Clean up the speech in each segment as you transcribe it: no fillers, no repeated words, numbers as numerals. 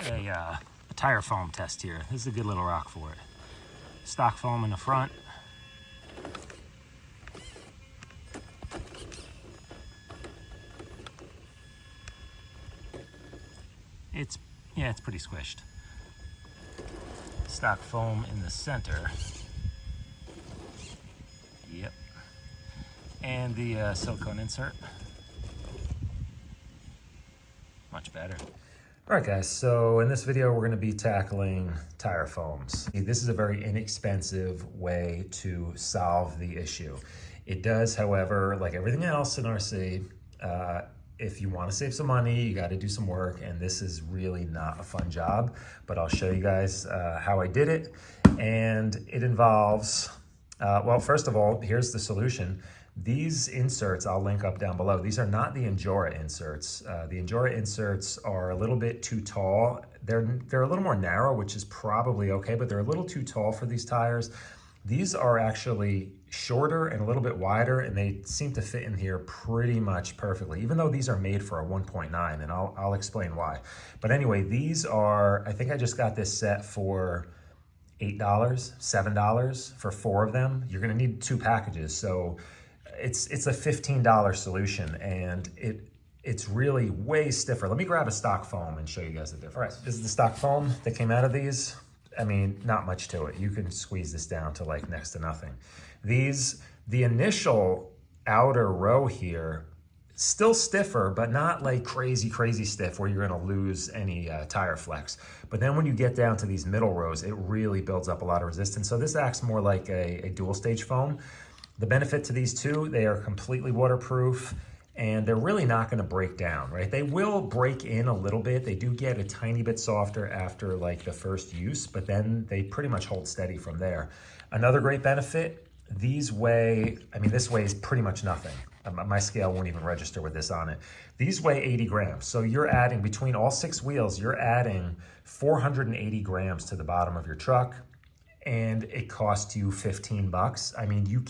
a tire foam test here. This is a good little rock for it. Stock foam in the front. It's pretty squished. Stock foam in the center. Yep. And the silicone insert. Much better. All right, guys, so in this video, we're going to be tackling tire foams. This is a very inexpensive way to solve the issue. It does, however, like everything else in RC, if you want to save some money, you got to do some work, and this is really not a fun job, but I'll show you guys how I did it. And it involves, well, first of all, here's the solution. These inserts I'll link up down below. These are not the Endura inserts. The Endura inserts are a little bit too tall. They're a little more narrow, which is probably okay, but they're a little too tall for these tires. These are actually shorter and a little bit wider, and they seem to fit in here pretty much perfectly, even though these are made for a 1.9, and I'll explain why. But anyway, these are, I think I just got this set for $8, $7 for 4 of them. You're gonna need 2 packages, so it's a $15 solution, and it's really way stiffer. Let me grab a stock foam and show you guys the difference. All right, this is the stock foam that came out of these. I mean, not much to it. You can squeeze this down to like next to nothing. The initial outer row here, still stiffer, but not like crazy stiff where you're gonna lose any tire flex. But then when you get down to these middle rows, it really builds up a lot of resistance. So this acts more like a dual stage foam. The benefit to these two, they are completely waterproof, and they're really not gonna break down, right? They will break in a little bit. They do get a tiny bit softer after like the first use, but then they pretty much hold steady from there. Another great benefit, these weigh, I mean, this weighs pretty much nothing. My scale won't even register with this on it. These weigh 80 grams. So you're adding, between all 6 wheels, you're adding 480 grams to the bottom of your truck, and it costs you 15 bucks. I mean, you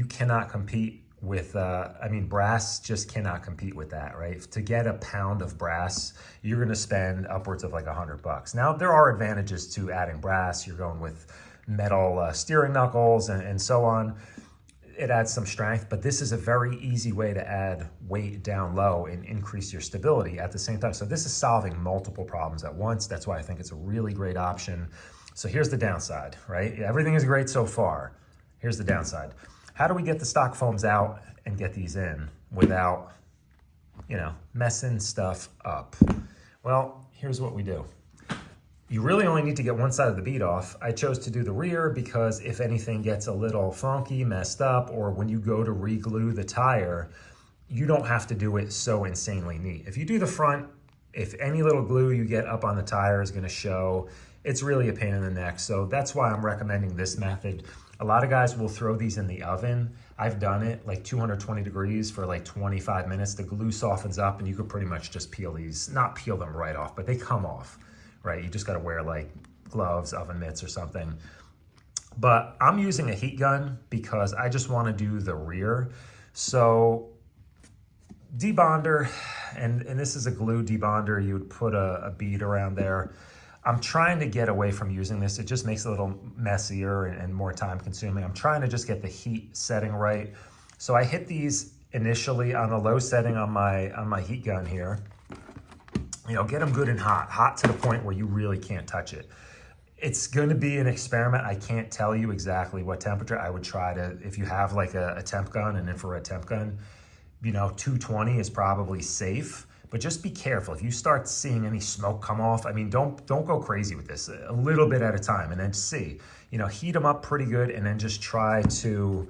cannot compete with, I mean, brass just cannot compete with that, right? To get a pound of brass, you're gonna spend upwards of like 100 bucks. Now, there are advantages to adding brass. You're going with metal steering knuckles and so on. It adds some strength, but this is a very easy way to add weight down low and increase your stability at the same time. So this is solving multiple problems at once. That's why I think it's a really great option. So here's the downside, right? Everything is great so far. Here's the downside. How do we get the stock foams out and get these in without, you know, messing stuff up? Well, here's what we do. You really only need to get one side of the bead off. I chose to do the rear because if anything gets a little funky, messed up, or when you go to re-glue the tire, you don't have to do it so insanely neat. If you do the front, if any little glue you get up on the tire is gonna show, it's really a pain in the neck. So that's why I'm recommending this method. A lot of guys will throw these in the oven. I've done it like 220 degrees for like 25 minutes. The glue softens up and you could pretty much just peel these, not peel them right off, but they come off, right? You just gotta wear like gloves, oven mitts or something. But I'm using a heat gun because I just wanna do the rear. So debonder, and this is a glue debonder. You would put a bead around there. I'm trying to get away from using this. It just makes it a little messier and more time consuming. I'm trying to just get the heat setting right. So I hit these initially on a low setting on my heat gun here. You know, get them good and hot to the point where you really can't touch it. It's gonna be an experiment. I can't tell you exactly what temperature. I would try to, if you have like a temp gun, an infrared temp gun, you know, 220 is probably safe. But just be careful. If you start seeing any smoke come off, I mean, don't go crazy with this. A little bit at a time, and then see. You know, heat them up pretty good, and then just try to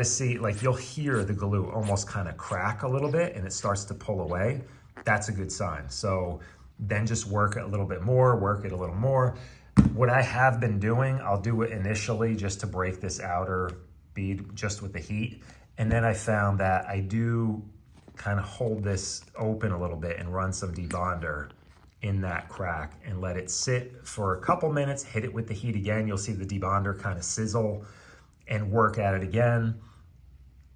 see, like you'll hear the glue almost kind of crack a little bit, and it starts to pull away. That's a good sign. So then just work it a little bit more, work it a little more. What I have been doing, I'll do it initially just to break this outer bead just with the heat, and then I found that I do kind of hold this open a little bit and run some debonder in that crack and let it sit for a couple minutes, hit it with the heat again. You'll see the debonder kind of sizzle and work at it again.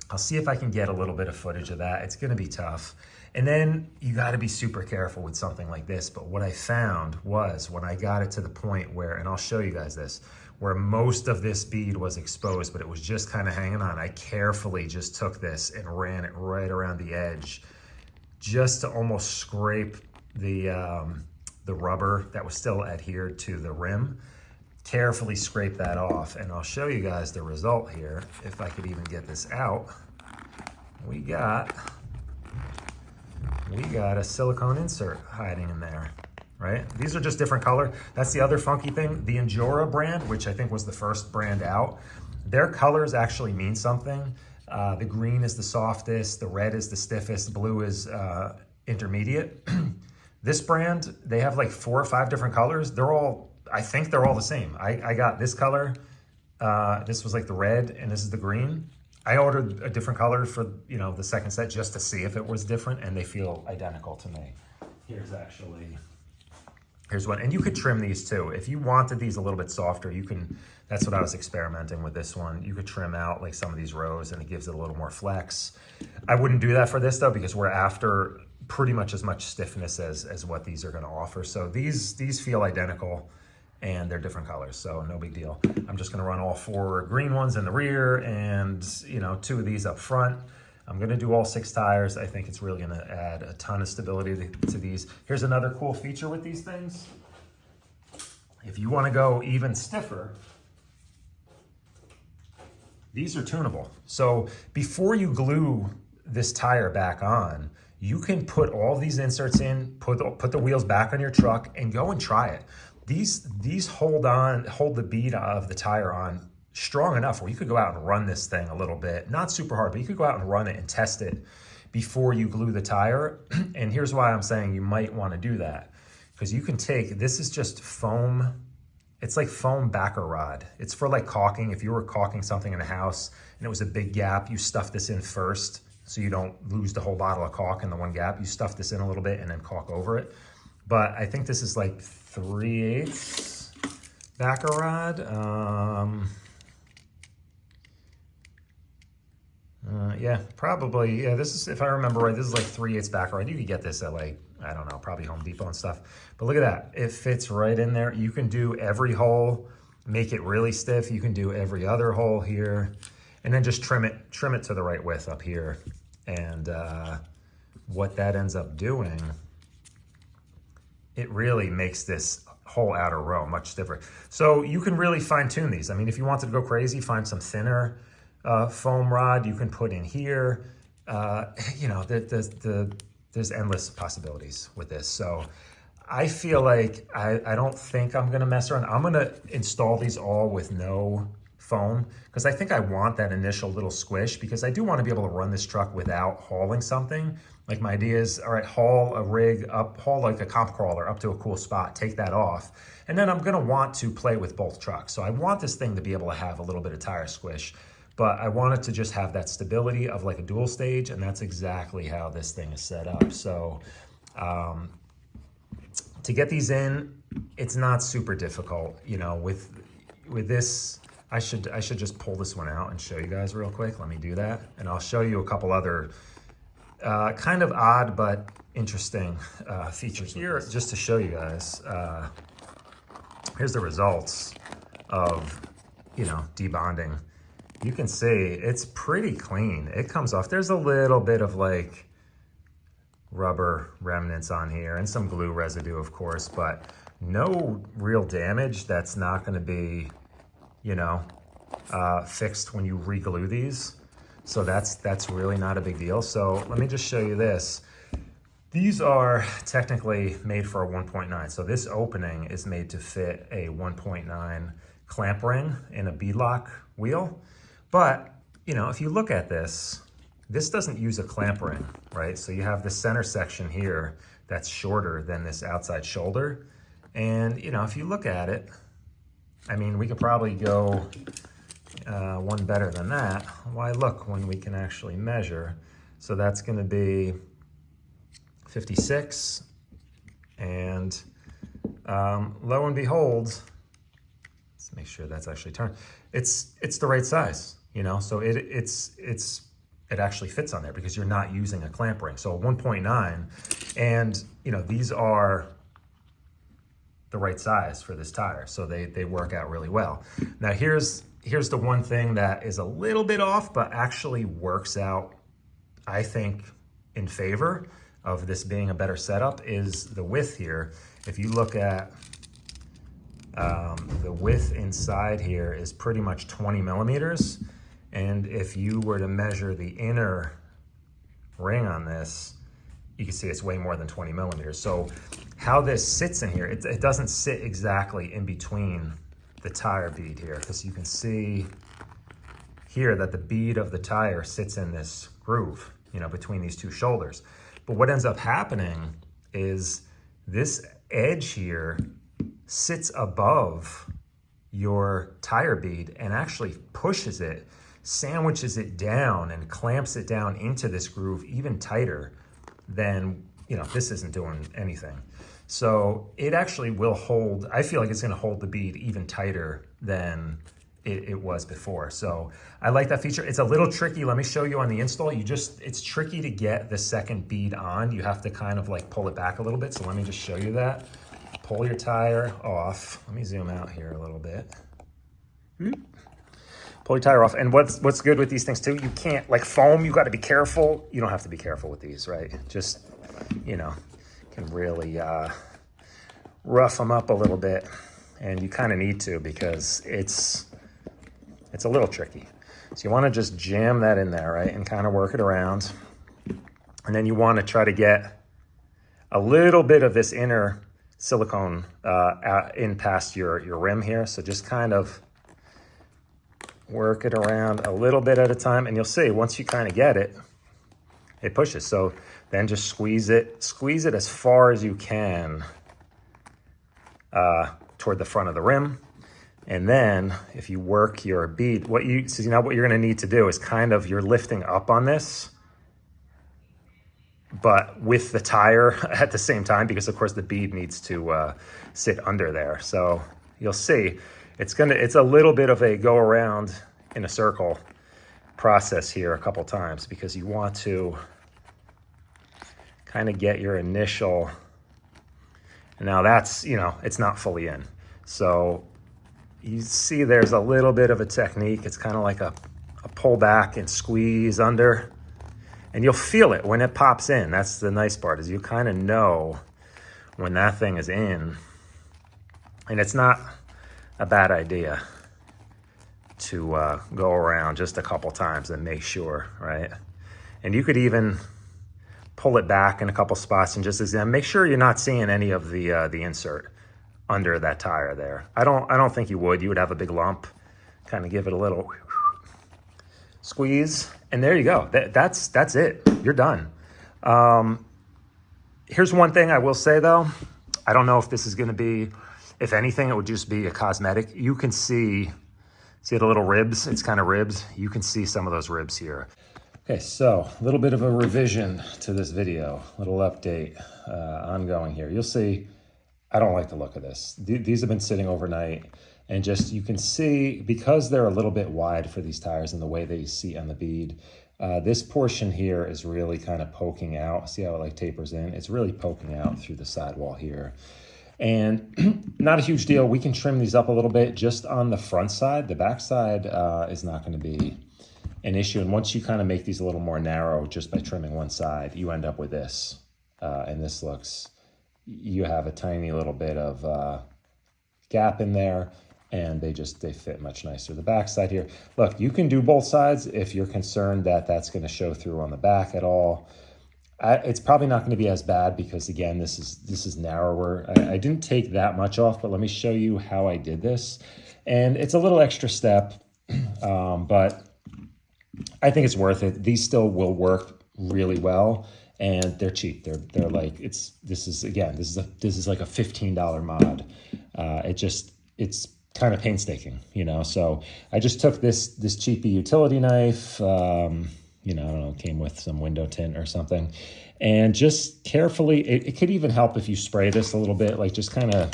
I'll see if I can get a little bit of footage of that. It's gonna be tough. And then you gotta be super careful with something like this. But what I found was when I got it to the point where, and I'll show you guys this, where most of this bead was exposed, but it was just kind of hanging on. I carefully just took this and ran it right around the edge just to almost scrape the rubber that was still adhered to the rim. Carefully scrape that off, and I'll show you guys the result here. If I could even get this out, we got a silicone insert hiding in there, right? These are just different color. That's the other funky thing. The Injora brand, which I think was the first brand out, their colors actually mean something. The green is the softest, the red is the stiffest, blue is intermediate. This brand, they have like 4 or 5 different colors. I think they're all the same. I got this color. This was like the red, and this is the green. I ordered a different color for, you know, the second set just to see if it was different, and they feel identical to me. Here's one, and you could trim these too. If you wanted these a little bit softer, you can, that's what I was experimenting with this one. You could trim out like some of these rows and it gives it a little more flex. I wouldn't do that for this though, because we're after pretty much as much stiffness as what these are gonna offer. So these feel identical, and they're different colors, so no big deal. I'm just gonna run all 4 green ones in the rear and, you know, 2 of these up front. I'm gonna do all 6 tires. I think it's really gonna add a ton of stability to these. Here's another cool feature with these things. If you wanna go even stiffer, these are tunable. So before you glue this tire back on, you can put all these inserts in, put the wheels back on your truck, and go and try it. These hold the bead of the tire on strong enough where you could go out and run this thing a little bit, not super hard, but you could go out and run it and test it before you glue the tire. And here's why I'm saying you might want to do that, because you can take, this is just foam. It's like foam backer rod. It's for like caulking. If you were caulking something in a house and it was a big gap, you stuff this in first so you don't lose the whole bottle of caulk in the one gap. You stuff this in a little bit and then caulk over it. But I think this is like 3/8 backer rod. Yeah, probably. Yeah, this is, if I remember right, this is like 3/8 backer rod. You could get this at like, I don't know, probably Home Depot and stuff. But look at that. It fits right in there. You can do every hole, make it really stiff. You can do every other hole here, and then just trim it to the right width up here. And what that ends up doing, it really makes this whole outer row much stiffer. So you can really fine tune these. I mean, if you wanted to go crazy, find some thinner foam rod you can put in here. You know, there's endless possibilities with this. So I feel like I don't think I'm gonna mess around. I'm gonna install these all with no foam, because I think I want that initial little squish, because I do want to be able to run this truck without hauling something. Like my idea is, all right, haul a rig up, haul like a comp crawler up to a cool spot, take that off. And then I'm gonna want to play with both trucks. So I want this thing to be able to have a little bit of tire squish, but I want it to just have that stability of like a dual stage, and that's exactly how this thing is set up. So to get these in, it's not super difficult. You know, with this, I should just pull this one out and show you guys real quick. Let me do that. And I'll show you a couple other kind of odd but interesting features here, just to show you guys. Here's the results of, you know, debonding. You can see it's pretty clean. It comes off. There's a little bit of like rubber remnants on here and some glue residue, of course, but no real damage that's not going to be, you know, fixed when you re-glue these. So that's really not a big deal. So let me just show you this. These are technically made for a 1.9. So this opening is made to fit a 1.9 clamp ring in a beadlock wheel. But, you know, if you look at this, this doesn't use a clamp ring, right? So you have the center section here that's shorter than this outside shoulder. And, you know, if you look at it, I mean, we could probably go one better than that. Why, look, when we can actually measure. So that's going to be 56. And lo and behold, let's make sure that's actually turned. It's the right size, you know, so it's it actually fits on there because you're not using a clamp ring. So 1.9, and you know, these are the right size for this tire. So they work out really well. Now here's the one thing that is a little bit off, but actually works out, I think, in favor of this being a better setup, is the width here. If you look at the width inside here is pretty much 20 millimeters. And if you were to measure the inner ring on this, you can see it's way more than 20 millimeters. So how this sits in here, it doesn't sit exactly in between the tire bead here, because you can see here that the bead of the tire sits in this groove, you know, between these two shoulders. But what ends up happening is this edge here sits above your tire bead and actually pushes it, sandwiches it down and clamps it down into this groove even tighter than, you know, this isn't doing anything. So it actually will hold, I feel like it's gonna hold the bead even tighter than it was before. So I like that feature. It's a little tricky. Let me show you on the install. It's tricky to get the second bead on. You have to kind of like pull it back a little bit. So let me just show you that. Pull your tire off. Let me zoom out here a little bit. Pull your tire off. And what's good with these things too, you can't, like foam, you got to be careful. You don't have to be careful with these, right? Just, you know, can really rough them up a little bit, and you kind of need to, because it's a little tricky. So you want to just jam that in there, right, and kind of work it around. And then you want to try to get a little bit of this inner silicone in past your rim here. So just kind of work it around a little bit at a time, and you'll see once you kind of get it, it pushes. So then just squeeze it as far as you can toward the front of the rim. And then if you work your bead, what you're gonna need to do is kind of, you're lifting up on this, but with the tire at the same time, because of course the bead needs to sit under there. So you'll see, it's a little bit of a go around in a circle process here a couple times, because you want to kind of get your initial, and now that's, you know, it's not fully in. So you see there's a little bit of a technique. It's kind of like a pull back and squeeze under, and you'll feel it when it pops in. That's the nice part, is you kind of know when that thing is in. And it's not a bad idea to go around just a couple times and make sure, right? And you could even pull it back in a couple spots and just examine. Make sure you're not seeing any of the insert under that tire there. I don't think you would. You would have a big lump. Kind of give it a little squeeze, and there you go. That's it. You're done. Here's one thing I will say though. I don't know if this is going to be, if anything, it would just be a cosmetic. You can see the little ribs. It's kind of ribs. You can see some of those ribs here. Okay, so a little bit of a revision to this video, little update ongoing here. You'll see, I don't like the look of this. These have been sitting overnight, and just, you can see, because they're a little bit wide for these tires and the way they seat on the bead, this portion here is really kind of poking out. See how it like tapers in? It's really poking out through the sidewall here. And not a huge deal. We can trim these up a little bit just on the front side. The back side is not going to be an issue. And once you kind of make these a little more narrow just by trimming one side, you end up with this. And this looks, you have a tiny little bit of gap in there, and they fit much nicer. The back side here, look, you can do both sides if you're concerned that that's going to show through on the back at all. It's probably not going to be as bad, because again, this is narrower. I didn't take that much off, but let me show you how I did this. And it's a little extra step, but I think it's worth it. These still will work really well, and they're cheap. They're like, this is like a $15 mod. It's kind of painstaking, you know. So I just took this cheapy utility knife, you know, I don't know, it came with some window tint or something, and just carefully, it could even help if you spray this a little bit, like just kind of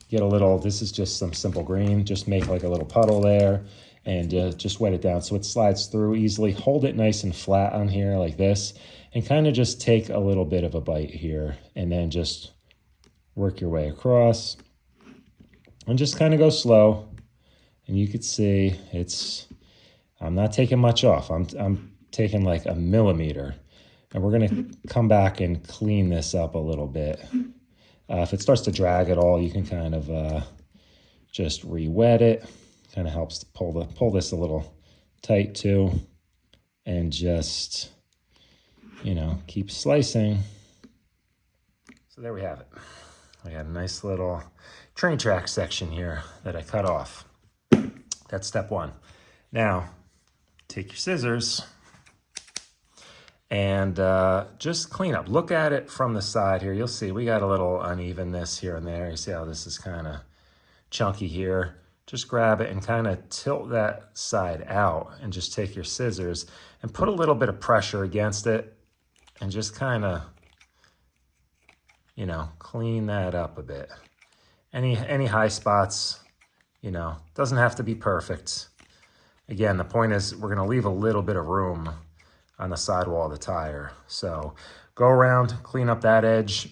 get a little, this is just some simple green, just make like a little puddle there, and just wet it down so it slides through easily. Hold it nice and flat on here like this, and kind of just take a little bit of a bite here, and then just work your way across, and just kind of go slow. And you could see I'm not taking much off. I'm taking like a millimeter, and we're gonna come back and clean this up a little bit. If it starts to drag at all, you can kind of just re-wet it. Kind of helps to pull this a little tight too, and just, you know, keep slicing. So there we have it. I got a nice little train track section here that I cut off. That's step one. Now, take your scissors and just clean up. Look at it from the side here. You'll see we got a little unevenness here and there. You see how this is kind of chunky here. Just grab it and kind of tilt that side out, and just take your scissors and put a little bit of pressure against it, and just kind of, you know, clean that up a bit. Any high spots, you know, doesn't have to be perfect. Again, the point is we're going to leave a little bit of room on the sidewall of the tire. So go around, clean up that edge.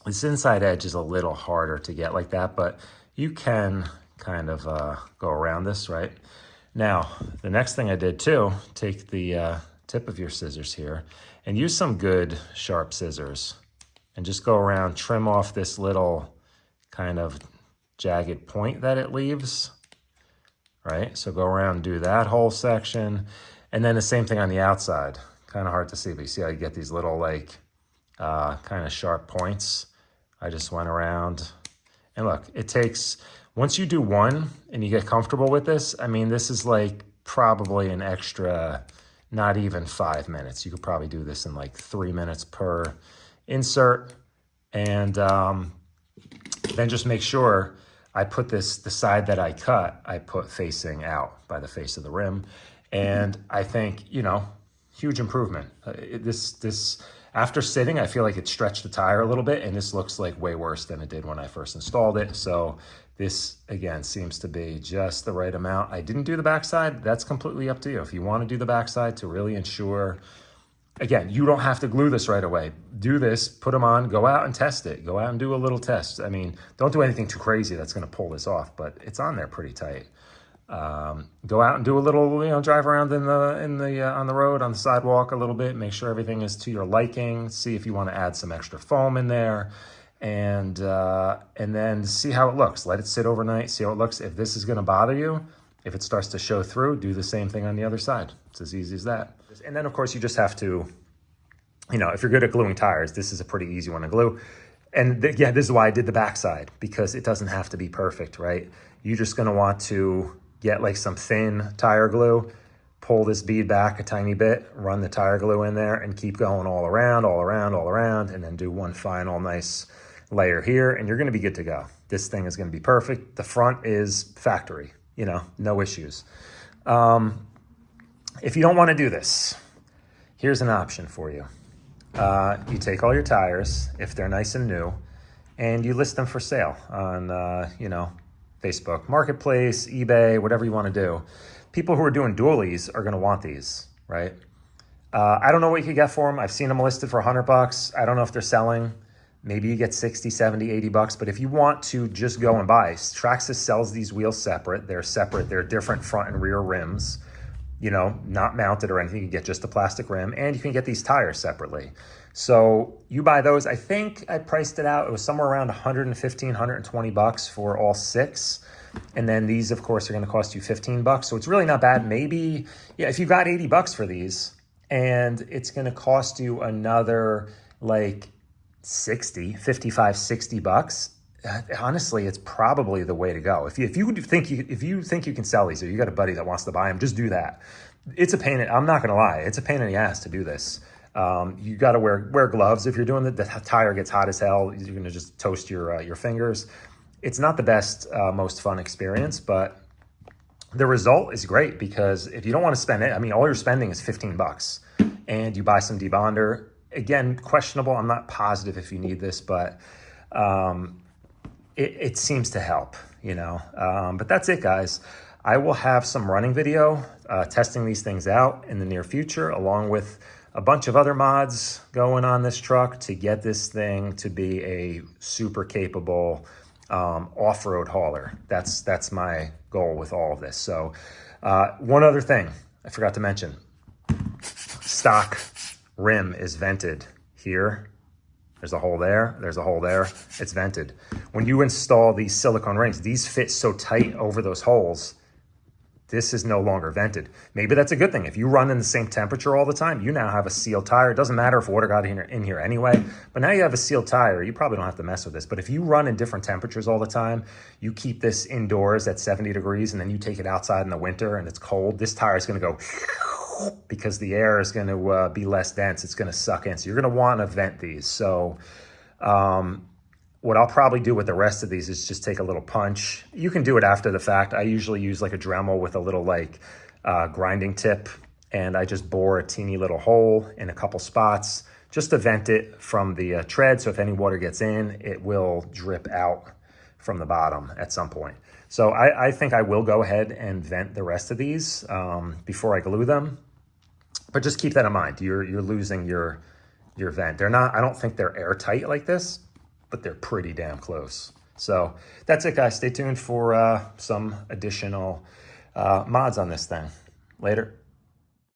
This inside edge is a little harder to get like that, but you can kind of go around this, right? Now, the next thing I did too, take the tip of your scissors here and use some good sharp scissors, and just go around, trim off this little kind of jagged point that it leaves, right? So go around, do that whole section, and then the same thing on the outside. Kind of hard to see, but you see how you get these little like kind of sharp points. I just went around, and look, it takes, once you do one and you get comfortable with this, I mean, this is like probably an extra, not even 5 minutes. You could probably do this in like 3 minutes per insert. And then just make sure I put the side that I cut, I put facing out by the face of the rim. And I think, you know, huge improvement. This after sitting, I feel like it stretched the tire a little bit, and this looks like way worse than it did when I first installed it. So this, again, seems to be just the right amount. I didn't do the backside. That's completely up to you. If you want to do the backside to really ensure, again, you don't have to glue this right away. Do this, put them on, go out and test it. Go out and do a little test. I mean, don't do anything too crazy that's going to pull this off, but it's on there pretty tight. Go out and do a little, you know, drive around on the road, on the sidewalk a little bit, make sure everything is to your liking, see if you want to add some extra foam in there, and then see how it looks. Let it sit overnight, see how it looks. If this is going to bother you, if it starts to show through, do the same thing on the other side. It's as easy as that. And then of course you just have to, you know, if you're good at gluing tires, this is a pretty easy one to glue. And yeah, this is why I did the backside, because it doesn't have to be perfect, right? You're just going to want to get like some thin tire glue, pull this bead back a tiny bit, run the tire glue in there, and keep going all around, and then do one final nice layer here, and you're going to be good to go. This thing is going to be perfect. The front is factory, you know, no issues. If you don't want to do this, here's an option for you. You take all your tires, if they're nice and new, and you list them for sale on, you know, Facebook Marketplace, eBay, whatever you want to do. People who are doing dualies are going to want these, right? I don't know what you could get for them. I've seen them listed for $100. I don't know if they're selling. Maybe you get 60, 70, 80 bucks. But if you want to just go and buy, Traxxas sells these wheels separate. They're separate. They're different front and rear rims, you know, not mounted or anything. You get just a plastic rim, and you can get these tires separately. So you buy those. I think I priced it out. It was somewhere around 115, 120 bucks for all 6. And then these, of course, are going to cost you 15 bucks. So it's really not bad. Maybe, yeah, if you got 80 bucks for these, and it's going to cost you another like 55, 60 bucks. Honestly, it's probably the way to go. If you think you can sell these, or you got a buddy that wants to buy them, just do that. It's a pain. I'm not going to lie. It's a pain in the ass to do this. You got to wear gloves. If you're doing the tire gets hot as hell, you're going to just toast your fingers. It's not the best, most fun experience, but the result is great, because if you don't want to spend it, I mean, all you're spending is 15 bucks, and you buy some debonder. Again, questionable. I'm not positive if you need this, but it seems to help, you know. But that's it, guys. I will have some running video testing these things out in the near future, along with a bunch of other mods going on this truck to get this thing to be a super capable off-road hauler. That's my goal with all of this. So one other thing I forgot to mention, stock rim is vented here. There's a hole there, there's a hole there, it's vented. When you install these silicone rings, these fit so tight over those holes, this is no longer vented. Maybe that's a good thing. If you run in the same temperature all the time, you now have a sealed tire. It doesn't matter if water got in here anyway, but now you have a sealed tire. You probably don't have to mess with this. But if you run in different temperatures all the time, you keep this indoors at 70 degrees and then you take it outside in the winter and it's cold, this tire is gonna go because the air is gonna be less dense. It's gonna suck in. So you're gonna wanna vent these. So what I'll probably do with the rest of these is just take a little punch. You can do it after the fact. I usually use like a Dremel with a little like grinding tip, and I just bore a teeny little hole in a couple spots just to vent it from the tread. So if any water gets in, it will drip out from the bottom at some point. So I think I will go ahead and vent the rest of these before I glue them. But just keep that in mind. You're losing your vent. They're not, I don't think they're airtight like this, but they're pretty damn close. So that's it, guys. Stay tuned for some additional mods on this thing. Later.